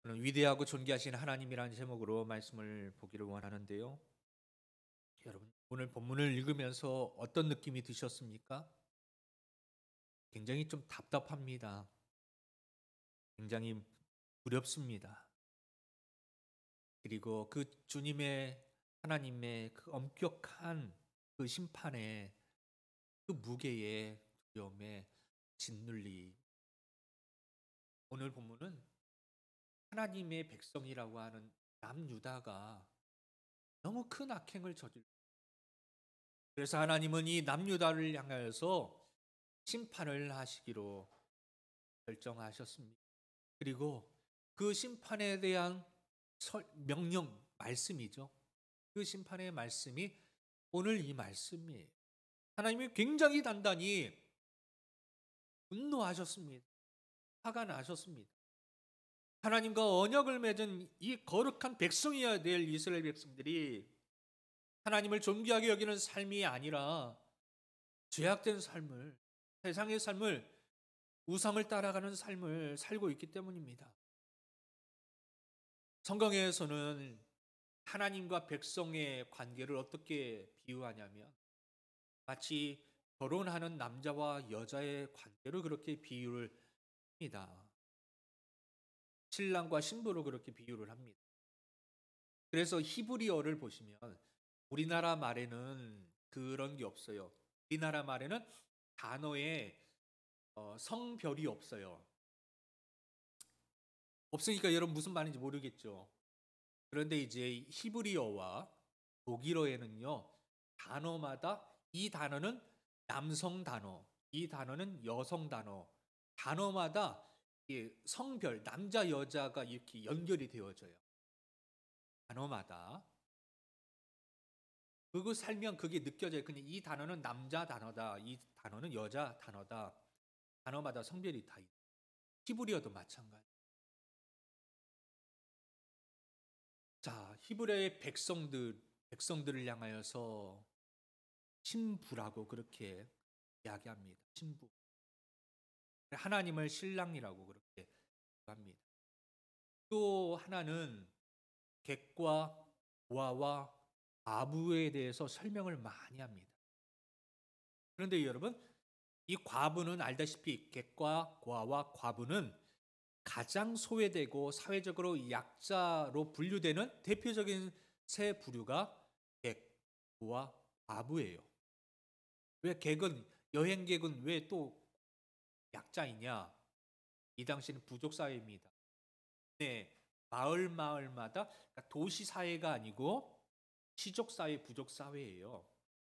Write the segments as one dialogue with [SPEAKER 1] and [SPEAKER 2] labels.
[SPEAKER 1] 저는 위대하고 존귀하신 하나님이라는 제목으로 말씀을 보기를 원하는데요. 여러분, 오늘 본문을 읽으면서 어떤 느낌이 드셨습니까? 굉장히 좀 답답합니다. 굉장히 두렵습니다. 그리고 그 주님의 하나님의 그 엄격한 그 심판의 그 무게에 두려움에 짓눌리. 오늘 본문은 하나님의 백성이라고 하는 남유다가 너무 큰 악행을 저질. 그래서 하나님은 이 남유다를 향하여서 심판을 하시기로 결정하셨습니다. 그리고 그 심판에 대한 명령, 말씀이죠. 그 심판의 말씀이 오늘 이 말씀이에요. 하나님이 굉장히 단단히 분노하셨습니다. 화가 나셨습니다. 하나님과 언약을 맺은 이 거룩한 백성이어야 될 이스라엘 백성들이 하나님을 존귀하게 여기는 삶이 아니라 죄악된 삶을, 세상의 삶을, 우상을 따라가는 삶을 살고 있기 때문입니다. 성경에서는 하나님과 백성의 관계를 어떻게 비유하냐면 마치 결혼하는 남자와 여자의 관계로 그렇게 비유를 합니다. 신랑과 신부로 그렇게 비유를 합니다. 그래서 히브리어를 보시면 우리나라 말에는 그런 게 없어요. 우리나라 말에는 단어에 성별이 없어요. 없으니까 여러분 무슨 말인지 모르겠죠. 그런데 이제 히브리어와 독일어에는요, 단어마다 이 단어는 남성 단어, 이 단어는 여성 단어, 단어마다 성별, 남자, 여자가 이렇게 연결이 되어져요. 단어마다. 그거 살면 그게 느껴져요. 그냥 이 단어는 남자 단어다, 이 단어는 여자 단어다. 단어마다 성별이 다 있어요. 히브리어도 마찬가지. 자, 히브리의 백성들을 향하여서 신부라고 그렇게 이야기합니다. 신부. 하나님을 신랑이라고 그렇게 합니다. 또 하나는 객과 고아와 과부에 대해서 설명을 많이 합니다. 그런데 여러분, 이 과부는 알다시피 객과 고아와 과부는 가장 소외되고 사회적으로 약자로 분류되는 대표적인 세 부류가 객, 고아, 과부예요. 왜 객은 여행객은 왜 또 약자이냐? 이 당시는 부족 사회입니다. 네, 마을마다 그러니까 도시 사회가 아니고 시족 사회, 부족 사회예요.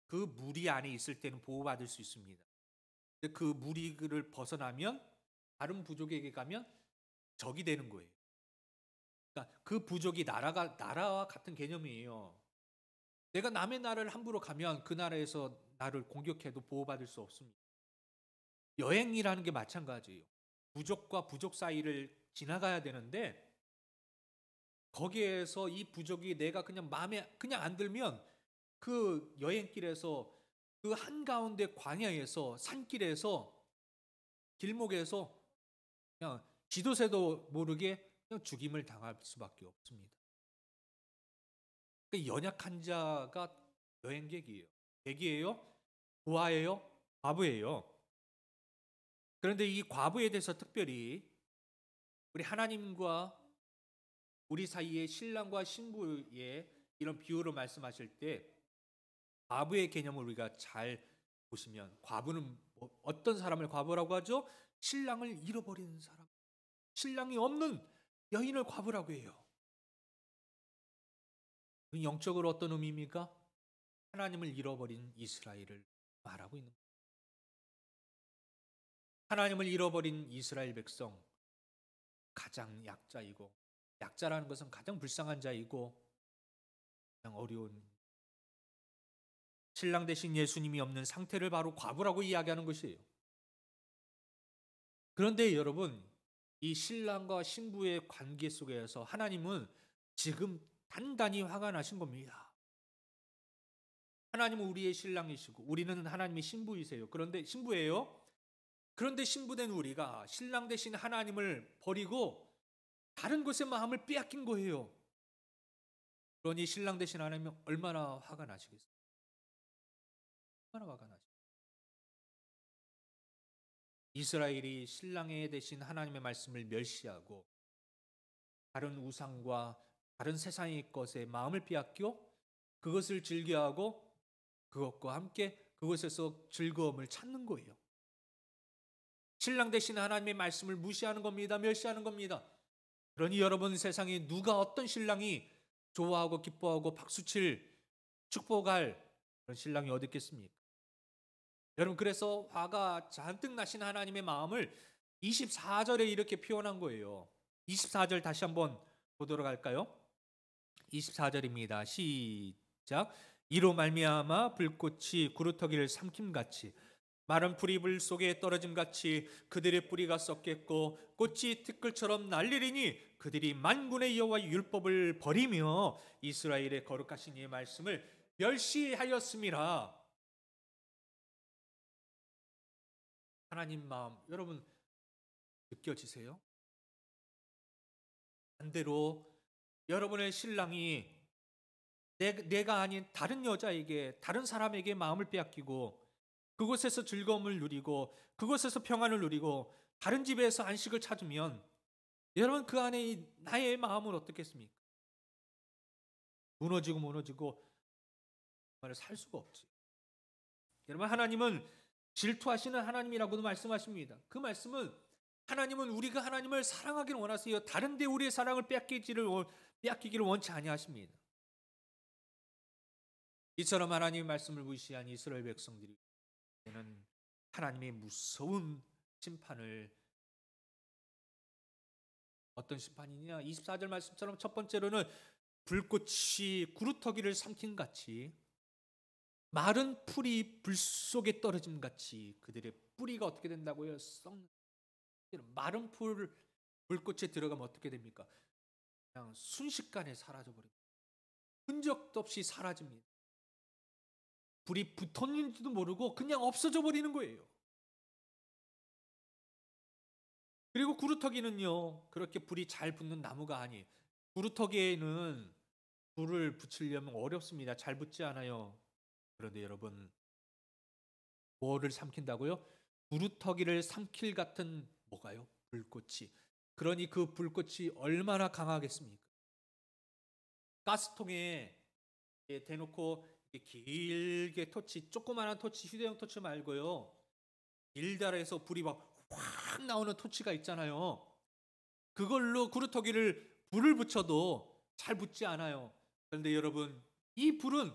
[SPEAKER 1] 그 무리 안에 있을 때는 보호받을 수 있습니다. 근데 그 무리를 벗어나면 다른 부족에게 가면 적이 되는 거예요. 그러니까 그 부족이 나라와 같은 개념이에요. 내가 남의 나라를 함부로 가면 그 나라에서 나를 공격해도 보호받을 수 없습니다. 여행이라는 게 마찬가지예요. 부족과 부족 사이를 지나가야 되는데 거기에서 이 부족이 내가 그냥 마음에 그냥 안 들면 그 여행길에서 그 한가운데 광야에서 산길에서 길목에서 그냥 지도새도 모르게 그냥 죽임을 당할 수밖에 없습니다. 그 연약한 자가 여행객이에요. 객이에요? 부하예요? 과부예요. 그런데 이 과부에 대해서 특별히 우리 하나님과 우리 사이의 신랑과 신부의 이런 비유로 말씀하실 때 과부의 개념을 우리가 잘 보시면 과부는 어떤 사람을 과부라고 하죠? 신랑을 잃어버리는 사람. 신랑이 없는 여인을 과부라고 해요. 영적으로 어떤 의미입니까? 하나님을 잃어버린 이스라엘을 말하고 있는 거예요. 하나님을 잃어버린 이스라엘 백성, 가장 약자이고, 약자라는 것은 가장 불쌍한 자이고, 가장 어려운, 신랑 대신 예수님이 없는 상태를 바로 과부라고 이야기하는 것이에요. 그런데 여러분, 이 신랑과 신부의 관계 속에서 하나님은 지금 단단히 화가 나신 겁니다. 하나님은 우리의 신랑이시고, 우리는 하나님의 신부이세요. 그런데 신부예요. 그런데 신부된 우리가 신랑 대신 하나님을 버리고 다른 곳에 마음을 빼앗긴 거예요. 그러니 신랑 되신 하나님은 얼마나 화가 나시겠어요? 얼마나 화가 나시겠어요? 이스라엘이 신랑에 대신 하나님의 말씀을 멸시하고 다른 우상과 다른 세상의 것에 마음을 빼앗겨 그것을 즐겨하고 그것과 함께 그것에서 즐거움을 찾는 거예요. 신랑 되신 하나님의 말씀을 무시하는 겁니다. 멸시하는 겁니다. 그러니 여러분, 세상에 누가 어떤 신랑이 좋아하고 기뻐하고 박수칠 축복할 그런 신랑이 어디 있겠습니까? 여러분, 그래서 화가 잔뜩 나신 하나님의 마음을 24절에 이렇게 표현한 거예요. 24절 다시 한번 보도록 할까요? 24절입니다. 시작. 이로 말미암아 불꽃이 구루터기를 삼킴같이 마른 풀이 불 속에 떨어짐같이 그들의 뿌리가 썩겠고 꽃이 티끌처럼 날리리니 그들이 만군의 여호와의 율법을 버리며 이스라엘의 거룩하신 이의 말씀을 멸시하였음이라. 하나님 마음 여러분 느껴지세요? 반대로 여러분의 신랑이 내가 아닌 다른 여자에게, 다른 사람에게 마음을 빼앗기고 그곳에서 즐거움을 누리고 그곳에서 평안을 누리고 다른 집에서 안식을 찾으면 여러분, 그 안에 나의 마음은 어떻겠습니까? 무너지고 정말 살 수가 없지. 여러분, 하나님은 질투하시는 하나님이라고도 말씀하십니다. 그 말씀은 하나님은 우리가 하나님을 사랑하기를 원하세요. 다른 데 우리의 사랑을 빼앗기기를 원치 아니하십니다. 이처럼 하나님의 말씀을 무시한 이스라엘 백성들이 는 하나님의 무서운 심판을, 어떤 심판이냐? 24절 말씀처럼 첫 번째로는 불꽃이 구루터기를 삼킨 같이 마른 풀이 불 속에 떨어짐 같이 그들의 뿌리가 어떻게 된다고요? 썩는. 마른 불꽃에 들어가면 어떻게 됩니까? 그냥 순식간에 사라져버립니다. 흔적도 없이 사라집니다. 불이 붙었는지도 모르고 그냥 없어져 버리는 거예요. 그리고 구루터기는요, 그렇게 불이 잘 붙는 나무가 아니에요. 구루터기에는 불을 붙이려면 어렵습니다. 잘 붙지 않아요. 그런데 여러분, 뭐를 삼킨다고요? 구루터기를 삼킬 같은 뭐가요? 불꽃이. 그러니 그 불꽃이 얼마나 강하겠습니까? 가스통에 대놓고 길게 토치, 조그마한 토치, 휴대용 토치 말고요, 길다라해서 불이 막 확 나오는 토치가 있잖아요. 그걸로 구루터기를 불을 붙여도 잘 붙지 않아요. 그런데 여러분, 이 불은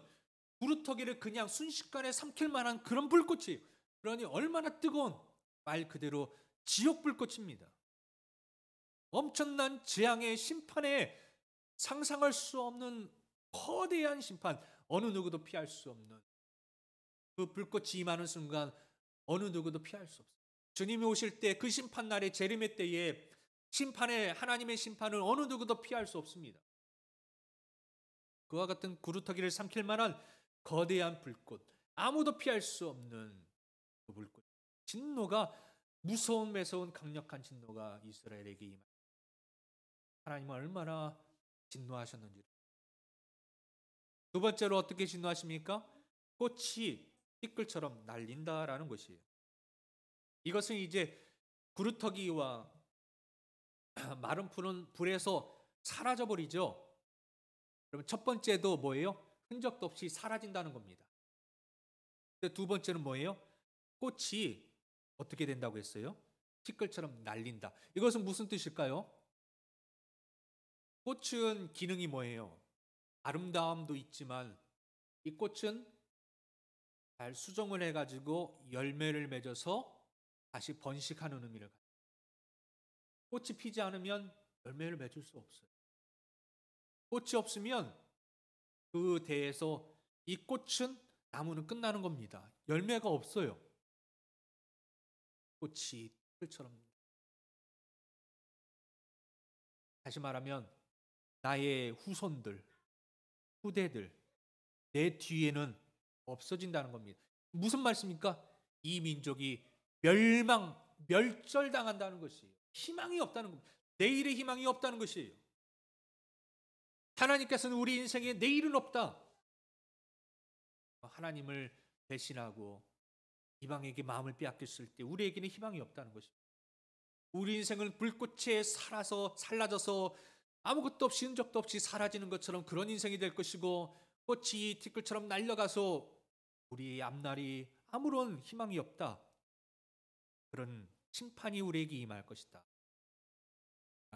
[SPEAKER 1] 구루터기를 그냥 순식간에 삼킬 만한 그런 불꽃이에요. 그러니 얼마나 뜨거운, 말 그대로 지옥 불꽃입니다. 엄청난 재앙의 심판에 상상할 수 없는 거대한 심판, 어느 누구도 피할 수 없는 그 불꽃이 임하는 순간 어느 누구도 피할 수 없어요. 주님이 오실 때, 그 심판 날에, 재림의 때에 하나님의 심판을 어느 누구도 피할 수 없습니다. 그와 같은 구루터기를 삼킬 만한 거대한 불꽃, 아무도 피할 수 없는 그 불꽃, 진노가, 무서운 매서운 강력한 진노가 이스라엘에게 임합니다. 하나님은 얼마나 진노하셨는지. 두 번째로 어떻게 진노하십니까? 꽃이 티끌처럼 날린다라는 것이에요. 이것은 이제 구루터기와 마른 풀은 불에서 사라져 버리죠. 그러면 첫 번째도 뭐예요? 흔적도 없이 사라진다는 겁니다. 근데 두 번째는 뭐예요? 꽃이 어떻게 된다고 했어요? 티끌처럼 날린다. 이것은 무슨 뜻일까요? 꽃은 기능이 뭐예요? 아름다움도 있지만 이 꽃은 잘 수정을 해가지고 열매를 맺어서 다시 번식하는 의미를 가져요. 꽃이 피지 않으면 열매를 맺을 수 없어요. 꽃이 없으면 그 대에서 이 꽃은, 나무는 끝나는 겁니다. 열매가 없어요. 꽃이 틀처럼. 다시 말하면 나의 후손들, 후대들, 내 뒤에는 없어진다는 겁니다. 무슨 말씀입니까? 이 민족이 멸절당한다는 것이에요. 희망이 없다는 겁니다. 내일의 희망이 없다는 것이에요. 하나님께서는 우리 인생에 내일은 없다. 하나님을 배신하고 이방에게 마음을 빼앗겼을 때 우리에게는 희망이 없다는 것입니다. 우리 인생은 불꽃에 살라져서 아무것도 없이 흔적도 없이 사라지는 것처럼 그런 인생이 될 것이고, 꽃이 티끌처럼 날려가서 우리의 앞날이 아무런 희망이 없다. 그런 심판이 우리에게 임할 것이다.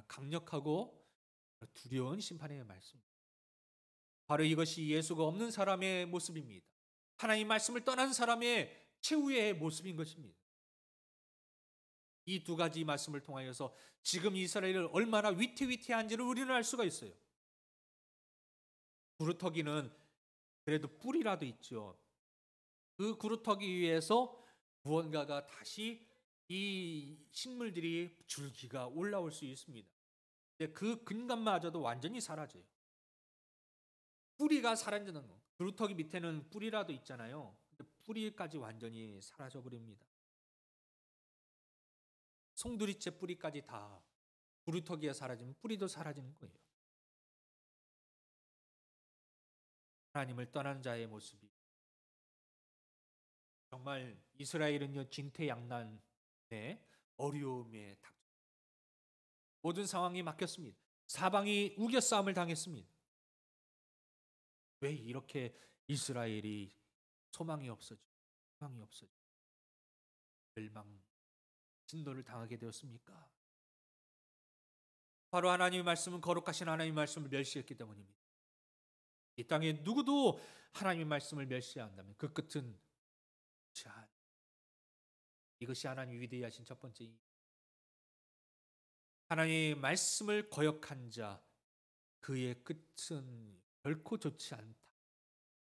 [SPEAKER 1] 강력하고 두려운 심판의 말씀입니다. 바로 이것이 예수가 없는 사람의 모습입니다. 하나님 말씀을 떠난 사람의 최후의 모습인 것입니다. 이 두 가지 말씀을 통하여서 지금 이스라엘을 얼마나 위태위태한지를 우리는 알 수가 있어요. 구루터기는 그래도 뿌리라도 있죠. 그 구루터기 위에서 무언가가 다시 이 식물들이 줄기가 올라올 수 있습니다. 근데 그 근간마저도 완전히 사라져요. 뿌리가 사라지는 거. 구루터기 밑에는 뿌리라도 있잖아요. 근데 뿌리까지 완전히 사라져 버립니다. 송두리째 뿌리까지 다 구루터기에 사라지면 뿌리도 사라지는 거예요. 하나님을 떠난 자의 모습이 정말 이스라엘은요 진퇴양난의 어려움에 닥쳤습니다. 모든 상황이 막혔습니다. 사방이 우겨싸움을 당했습니다. 왜 이렇게 이스라엘이 소망이 없어져 희망이 없어져 멸망 진노를 당하게 되었습니까? 바로 하나님의 말씀은 거룩하신 하나님의 말씀을 멸시했기 때문입니다. 이 땅에 누구도 하나님의 말씀을 멸시한다면 그 끝은 자, 이것이 하나님이 위대하신 첫 번째 하나님의 말씀을 거역한 자 그의 끝은 결코 좋지 않다.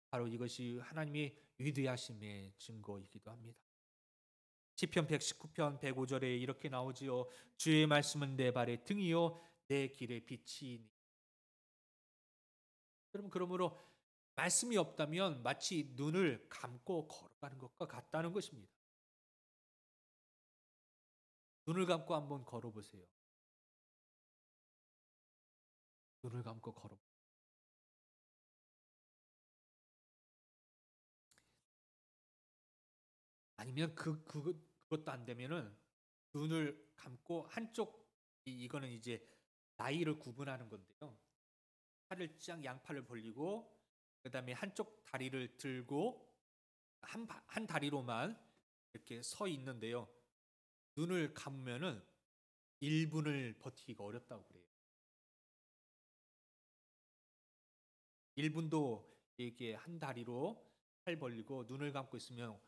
[SPEAKER 1] 바로 이것이 하나님의 위대하심의 증거이기도 합니다. 시편 119편 105절에 이렇게 나오지요. 주의 말씀은 내 발의 등이요 내 길의 빛이니. 여러분 그러므로 말씀이 없다면 마치 눈을 감고 걸어가는 것과 같다는 것입니다. 눈을 감고 한번 걸어보세요. 눈을 감고 걸어보세요. 아니면 그것도 안 되면은 눈을 감고 한쪽 이거는 이제 나이를 구분하는 건데요. 팔을 쫙 양팔을 벌리고 그다음에 한쪽 다리를 들고 한 다리로만 이렇게 서 있는데요. 눈을 감으면은 1분을 버티기가 어렵다고 그래요. 1분도 이게 한 다리로 팔 벌리고 눈을 감고 있으면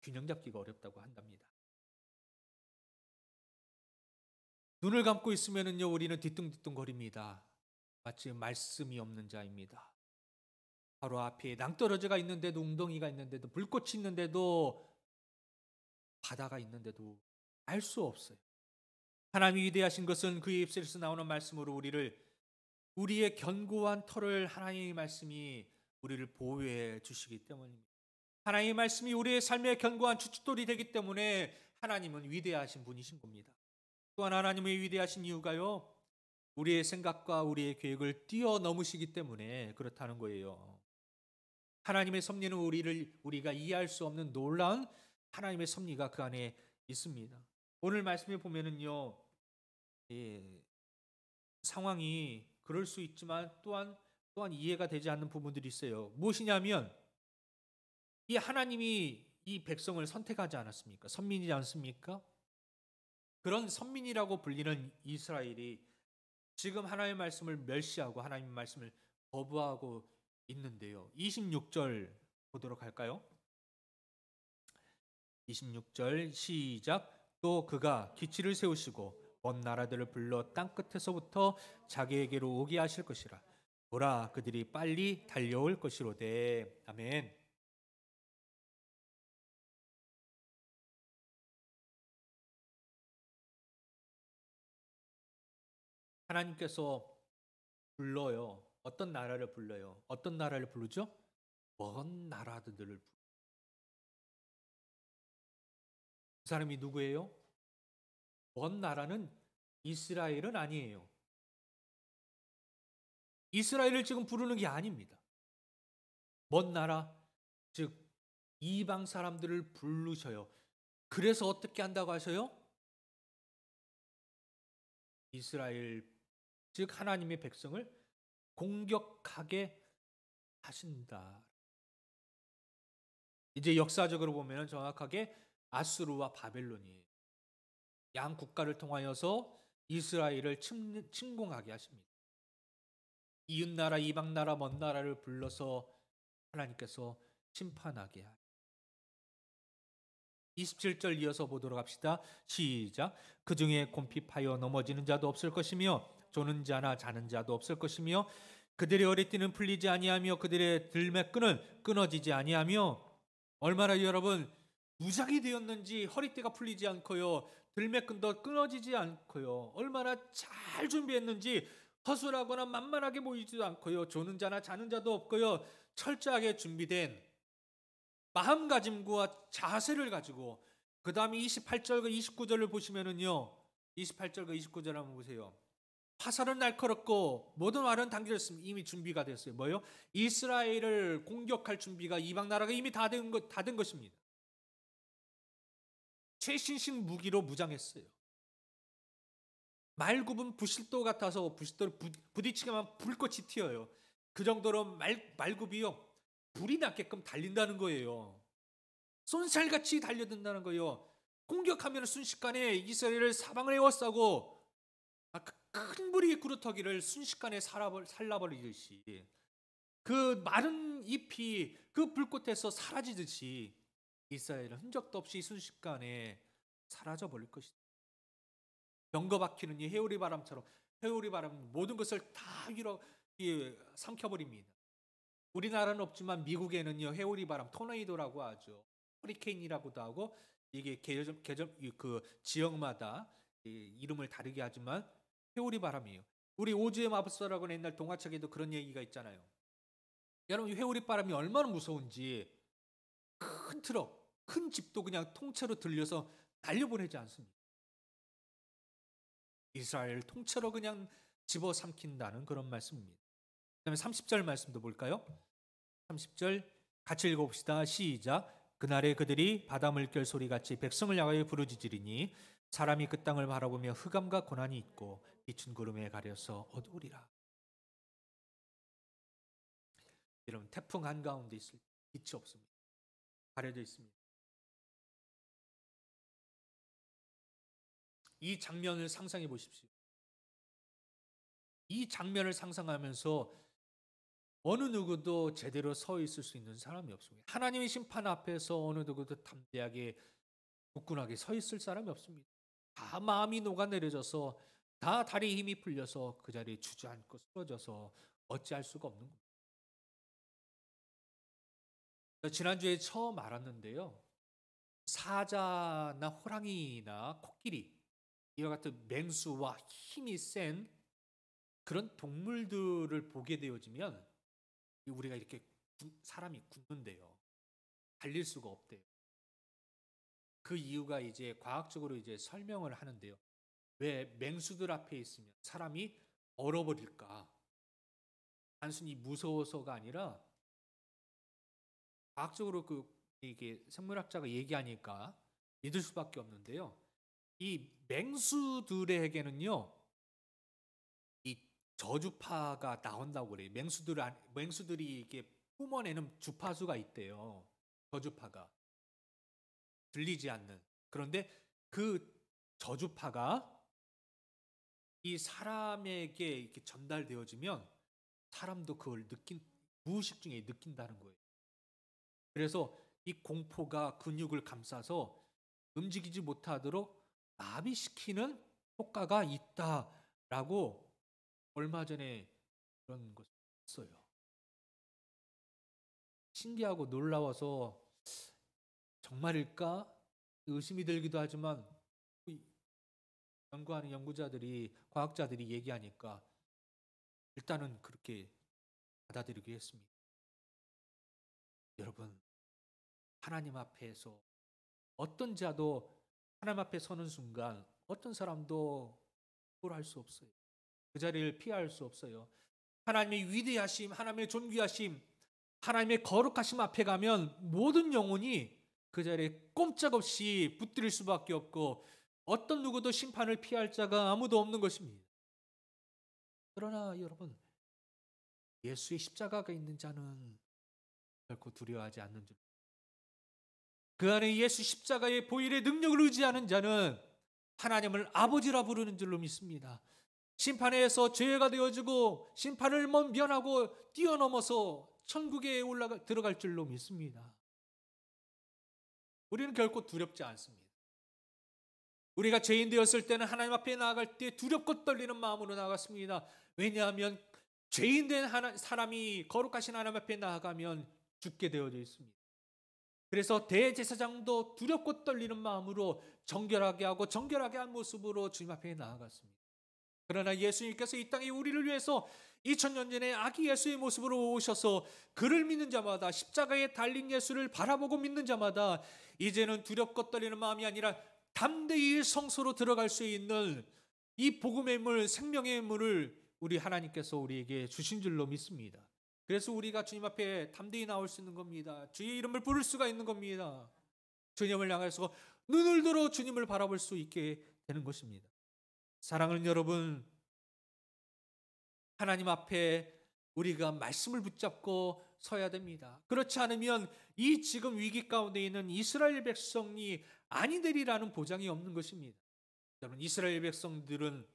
[SPEAKER 1] 균형 잡기가 어렵다고 한답니다. 눈을 감고 있으면은요 우리는 뒤뚱뒤뚱거립니다. 마치 말씀이 없는 자입니다. 바로 앞에 낭떠러지가 있는데도 웅덩이가 있는데도 불꽃이 있는데도 바다가 있는데도 알 수 없어요. 하나님이 위대하신 것은 그의 입술에서 나오는 말씀으로 우리의 견고한 터를 하나님의 말씀이 우리를 보호해 주시기 때문입니다. 하나님의 말씀이 우리의 삶의 견고한 주춧돌이 되기 때문에 하나님은 위대하신 분이신 겁니다. 또한 하나님의 위대하신 이유가요. 우리의 생각과 우리의 계획을 뛰어넘으시기 때문에 그렇다는 거예요. 하나님의 섭리는 우리가 이해할 수 없는 놀라운 하나님의 섭리가 그 안에 있습니다. 오늘 말씀에 보면은요, 상황이 그럴 수 있지만 또한 이해가 되지 않는 부분들이 있어요. 무엇이냐면 이 하나님이 이 백성을 선택하지 않았습니까? 선민이지 않습니까? 그런 선민이라고 불리는 이스라엘이 지금 하나님의 말씀을 멸시하고 하나님의 말씀을 거부하고 있는데요. 26절 보도록 할까요? 26절 시작. 또 그가 기치를 세우시고 먼 나라들을 불러 땅끝에서부터 자기에게로 오게 하실 것이라. 보라 그들이 빨리 달려올 것이로되. 아멘. 하나님께서 불러요. 어떤 나라를 불러요? 어떤 나라를 부르죠? 먼 나라들을 부르죠. 그 사람이 누구예요? 먼 나라는 이스라엘은 아니에요. 이스라엘을 지금 부르는 게 아닙니다. 먼 나라, 즉 이방 사람들을 부르셔요. 그래서 어떻게 한다고 하셔요? 이스라엘, 즉 하나님의 백성을 공격하게 하신다. 이제 역사적으로 보면 정확하게 아수르와 바벨론이에요. 양 국가를 통하여서 이스라엘을 침공하게 하십니다. 이웃 나라, 이방 나라, 먼 나라를 불러서 하나님께서 심판하게 하십니다. 27절 이어서 보도록 합시다. 시작. 그 중에 곰핍하여 넘어지는 자도 없을 것이며 조는 자나 자는 자도 없을 것이며 그들의 허리띠는 풀리지 아니하며 그들의 들매끈은 끊어지지 아니하며 얼마나 여러분 무장이 되었는지 허리띠가 풀리지 않고요. 들매끈도 끊어지지 않고요. 얼마나 잘 준비했는지 허술하거나 만만하게 보이지도 않고요. 조는 자나 자는 자도 없고요. 철저하게 준비된 마음가짐과 자세를 가지고 그 다음에 28절과 29절을 보시면은요. 28절과 29절 한번 보세요. 화살은 날카롭고 모든 말은 당겨졌으면 이미 준비가 됐어요. 뭐요? 이스라엘을 공격할 준비가 이방 나라가 이미 다 된 것입니다. 최신식 무기로 무장했어요. 말굽은 부싯돌 같아서 부싯돌 부딪히면 불꽃이 튀어요. 그 정도로 말굽이요. 불이 났게끔 달린다는 거예요. 쏜살같이 달려든다는 거예요. 공격하면 순식간에 이스라엘을 사방을 에워싸고 큰 불이 구루터기를 순식간에 살라버리듯이 그 마른 잎이 그 불꽃에서 사라지듯이 이스라엘은 흔적도 없이 순식간에 사라져버릴 것이다. 병거 박히는 이 해오리 바람처럼 해오리 바람 모든 것을 다 위로 삼켜버립니다. 우리나라는 없지만 미국에는요 해오리 바람 토네이도라고 하죠. 허리케인이라고도 하고 이게 그 지역마다 이름을 다르게 하지만 해오리 바람이에요. 우리 오즈의 마법사라고는 옛날 동화책에도 그런 얘기가 있잖아요. 여러분 회오리 바람이 얼마나 무서운지 큰 트럭, 큰 집도 그냥 통째로 들려서 날려보내지 않습니다. 이스라엘을 통째로 그냥 집어삼킨다는 그런 말씀입니다. 그다음에 30절 말씀도 볼까요? 30절 같이 읽어봅시다. 시작. 그날에 그들이 바다 물결 소리같이 백성을 향하여 부르짖으리니 사람이 그 땅을 바라보며 흑암과 고난이 있고 비춘 구름에 가려서 어두우리라. 여러분 태풍 한가운데 있을 빛이 없습니다. 가려져 있습니다. 이 장면을 상상해 보십시오. 이 장면을 상상하면서 어느 누구도 제대로 서 있을 수 있는 사람이 없습니다. 하나님의 심판 앞에서 어느 누구도 담대하게 굳건하게 서 있을 사람이 없습니다. 다 마음이 녹아내려져서 다 다리에 힘이 풀려서 그 자리에 주저앉고 쓰러져서 어찌할 수가 없는 겁니다. 지난주에 처음 알았는데요. 사자나 호랑이나 코끼리 이와 같은 맹수와 힘이 센 그런 동물들을 보게 되어지면 우리가 이렇게 사람이 굳는데요. 달릴 수가 없대요. 그 이유가 이제 과학적으로 이제 설명을 하는데요. 왜 맹수들 앞에 있으면 사람이 얼어버릴까? 단순히 무서워서가 아니라 과학적으로 이게 생물학자가 얘기하니까 믿을 수밖에 없는데요. 이 맹수들에게는요, 이 저주파가 나온다고 그래요. 맹수들이 이게 뿜어내는 주파수가 있대요. 저주파가 들리지 않는. 그런데 그 저주파가 이 사람에게 이렇게 전달되어지면 사람도 그걸 무의식 중에 느낀다는 거예요. 그래서 이 공포가 근육을 감싸서 움직이지 못하도록 마비시키는 효과가 있다라고 얼마 전에 그런 것을 봤어요. 신기하고 놀라워서 정말일까 의심이 들기도 하지만 연구하는 연구자들이 과학자들이 얘기하니까 일단은 그렇게 받아들이게 했습니다. 여러분 하나님 앞에서 어떤 자도 하나님 앞에 서는 순간 어떤 사람도 할 수 없어요. 그 자리를 피할 수 없어요. 하나님의 위대하심, 하나님의 존귀하심, 하나님의 거룩하심 앞에 가면 모든 영혼이 그 자리에 꼼짝없이 붙들릴 수밖에 없고 어떤 누구도 심판을 피할 자가 아무도 없는 것입니다. 그러나 여러분, 예수의 십자가가 있는 자는 결코 두려워하지 않는 줄. 그 안에 예수 십자가의 보혈의 능력을 의지하는 자는 하나님을 아버지라 부르는 줄로 믿습니다. 심판에서 죄가 되어지고 심판을 면하고 뛰어넘어서 천국에 들어갈 줄로 믿습니다. 우리는 결코 두렵지 않습니다. 우리가 죄인 되었을 때는 하나님 앞에 나아갈 때 두렵고 떨리는 마음으로 나아갔습니다. 왜냐하면 죄인 된 사람이 거룩하신 하나님 앞에 나아가면 죽게 되어져 있습니다. 그래서 대제사장도 두렵고 떨리는 마음으로 정결하게 하고 정결하게 한 모습으로 주님 앞에 나아갔습니다. 그러나 예수님께서 이 땅에 우리를 위해서 2000년 전에 아기 예수의 모습으로 오셔서 그를 믿는 자마다, 십자가에 달린 예수를 바라보고 믿는 자마다 이제는 두렵고 떨리는 마음이 아니라 담대히 성소로 들어갈 수 있는 이 복음의 물, 생명의 물을 우리 하나님께서 우리에게 주신 줄로 믿습니다. 그래서 우리가 주님 앞에 담대히 나올 수 있는 겁니다. 주의 이름을 부를 수가 있는 겁니다. 주님을 향해서 눈을 들어 주님을 바라볼 수 있게 되는 것입니다. 사랑하는 여러분, 하나님 앞에 우리가 말씀을 붙잡고 서야 됩니다. 그렇지 않으면 이 지금 위기 가운데 있는 이스라엘 백성이 아니 되리라는 보장이 없는 것입니다. 여러분, 이스라엘 백성들은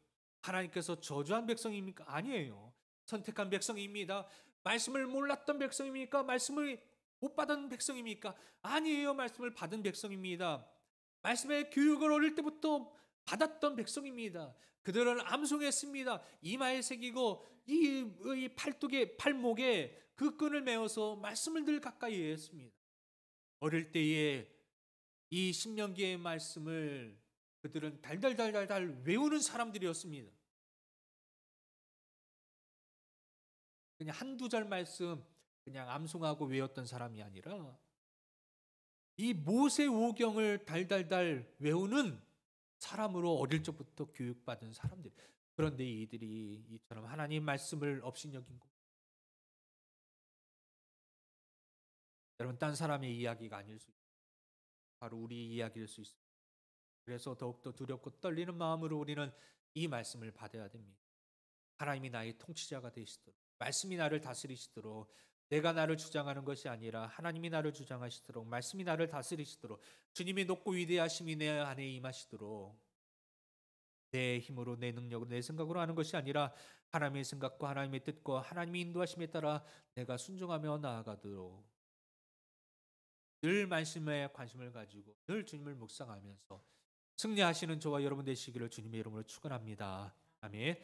[SPEAKER 1] 하나님께서 저주한 백성입니까? 아니에요. 선택한 백성입니다. 말씀을 몰랐던 백성입니까? 말씀을 못 받은 백성입니까? 아니에요. 말씀을 받은 백성입니다. 말씀의 교육을 어릴 때부터 받았던 백성입니다. 그들은 암송했습니다. 이마에 새기고 이 팔뚝에 팔목에 그 끈을 메어서 말씀을 늘 가까이 했습니다. 어릴 때에 이 신명기의 말씀을 그들은 달달달달달 외우는 사람들이었습니다. 그냥 한두 절 말씀 그냥 암송하고 외웠던 사람이 아니라 이 모세오경을 달달달 외우는 사람으로 어릴 적부터 교육받은 사람들. 그런데 이들이 이처럼 하나님 말씀을 업신여긴 것. 여러분, 딴 사람의 이야기가 아닐 수 있어요. 바로 우리 이야기일 수 있어요. 그래서 더욱더 두렵고 떨리는 마음으로 우리는 이 말씀을 받아야 됩니다. 하나님이 나의 통치자가 되시도록, 말씀이 나를 다스리시도록, 내가 나를 주장하는 것이 아니라 하나님이 나를 주장하시도록, 말씀이 나를 다스리시도록, 주님의 높고 위대하심이 내 안에 임하시도록, 내 힘으로, 내 능력으로, 내 생각으로 하는 것이 아니라 하나님의 생각과 하나님의 뜻과 하나님의 인도하심에 따라 내가 순종하며 나아가도록 늘 말씀에 관심을 가지고 늘 주님을 묵상하면서 승리하시는 저와 여러분 되시기를 주님의 이름으로 축원합니다. 아멘.